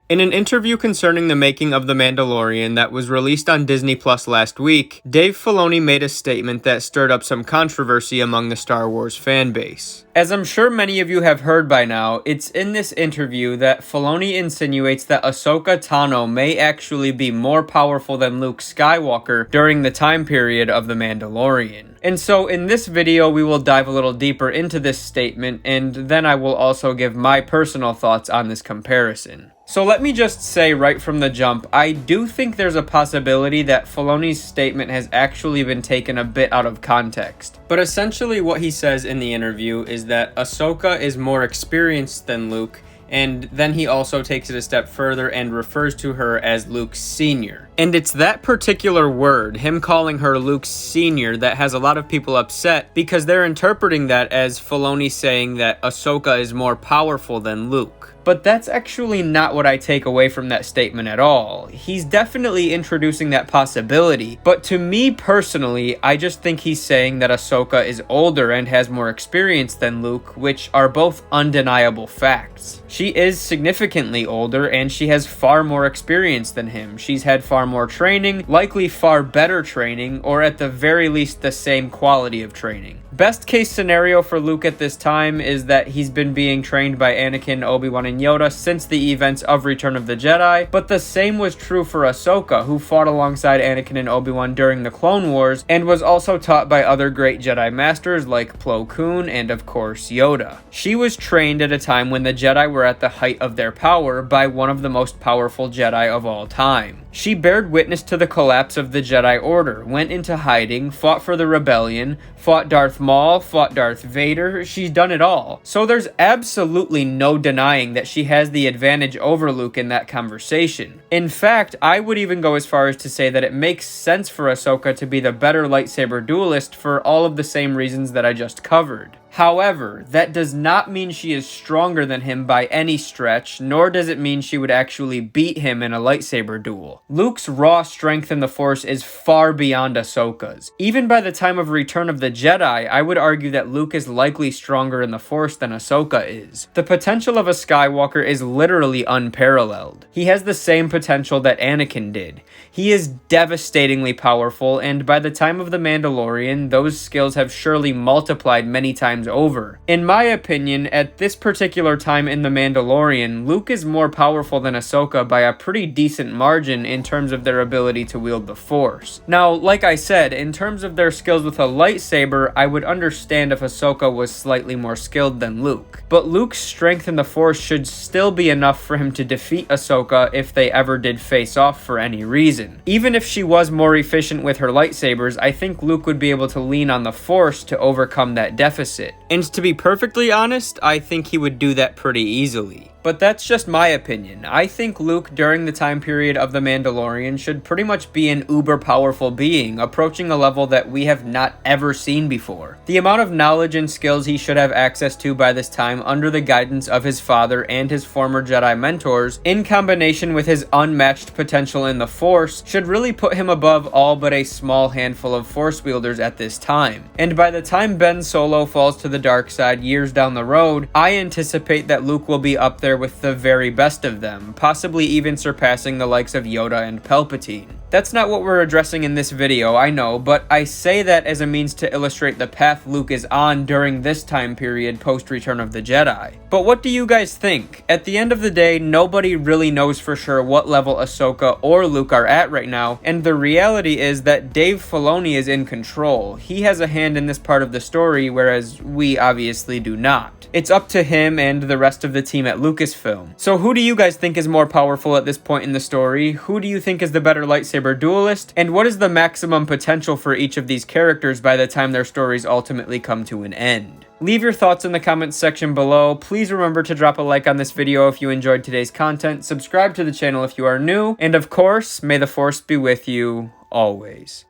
In an interview concerning the making of The Mandalorian that was released on Disney Plus last week, Dave Filoni made a statement that stirred up some controversy among the Star Wars fanbase. As I'm sure many of you have heard by now, it's in this interview that Filoni insinuates that Ahsoka Tano may actually be more powerful than Luke Skywalker during the time period of The Mandalorian. And so in this video, we will dive a little deeper into this statement, and then I will also give my personal thoughts on this comparison. So let me just say right from the jump, I do think there's a possibility that Filoni's statement has actually been taken a bit out of context. But essentially what he says in the interview is that Ahsoka is more experienced than Luke, and then he also takes it a step further and refers to her as Luke's senior. And it's that particular word, him calling her Luke's senior, that has a lot of people upset because they're interpreting that as Filoni saying that Ahsoka is more powerful than Luke. But that's actually not what I take away from that statement at all. He's definitely introducing that possibility, but to me personally, I just think he's saying that Ahsoka is older and has more experience than Luke, which are both undeniable facts. She is significantly older and she has far more experience than him. She's had far more training, likely far better training, or at the very least the same quality of training. Best case scenario for Luke at this time is that he's been being trained by Anakin, Obi-Wan, and Yoda since the events of Return of the Jedi, but the same was true for Ahsoka, who fought alongside Anakin and Obi-Wan during the Clone Wars, and was also taught by other great Jedi Masters like Plo Koon and of course Yoda. She was trained at a time when the Jedi were at the height of their power by one of the most powerful Jedi of all time. She bared witness to the collapse of the Jedi Order, went into hiding, fought for the rebellion, fought Darth Maul, fought Darth Vader. She's done it all. So there's absolutely no denying that she has the advantage over Luke in that conversation. In fact, I would even go as far as to say that it makes sense for Ahsoka to be the better lightsaber duelist for all of the same reasons that I just covered. However, that does not mean she is stronger than him by any stretch, nor does it mean she would actually beat him in a lightsaber duel. Luke's raw strength in the Force is far beyond Ahsoka's. Even by the time of Return of the Jedi, I would argue that Luke is likely stronger in the Force than Ahsoka is. The potential of a Skywalker is literally unparalleled. He has the same potential that Anakin did. He is devastatingly powerful, and by the time of The Mandalorian, those skills have surely multiplied many times over. In my opinion, at this particular time in The Mandalorian, Luke is more powerful than Ahsoka by a pretty decent margin in terms of their ability to wield the Force. Now, like I said, in terms of their skills with a lightsaber, I would understand if Ahsoka was slightly more skilled than Luke. But Luke's strength in the Force should still be enough for him to defeat Ahsoka if they ever did face off for any reason. Even if she was more efficient with her lightsabers, I think Luke would be able to lean on the Force to overcome that deficit. And to be perfectly honest, I think he would do that pretty easily. But that's just my opinion. I think Luke during the time period of The Mandalorian should pretty much be an uber powerful being, approaching a level that we have not ever seen before. The amount of knowledge and skills he should have access to by this time under the guidance of his father and his former Jedi mentors, in combination with his unmatched potential in the Force, should really put him above all but a small handful of Force wielders at this time. And by the time Ben Solo falls to the dark side years down the road, I anticipate that Luke will be up there with the very best of them, possibly even surpassing the likes of Yoda and Palpatine. That's not what we're addressing in this video, I know, but I say that as a means to illustrate the path Luke is on during this time period post-Return of the Jedi. But what do you guys think? At the end of the day, nobody really knows for sure what level Ahsoka or Luke are at right now, and the reality is that Dave Filoni is in control. He has a hand in this part of the story, whereas we obviously do not. It's up to him and the rest of the team at Lucasfilm. So who do you guys think is more powerful at this point in the story? Who do you think is the better lightsaber duelist? And what is the maximum potential for each of these characters by the time their stories ultimately come to an end? Leave your thoughts in the comments section below. Please remember to drop a like on this video if you enjoyed today's content, subscribe to the channel if you are new, and of course, may the Force be with you always.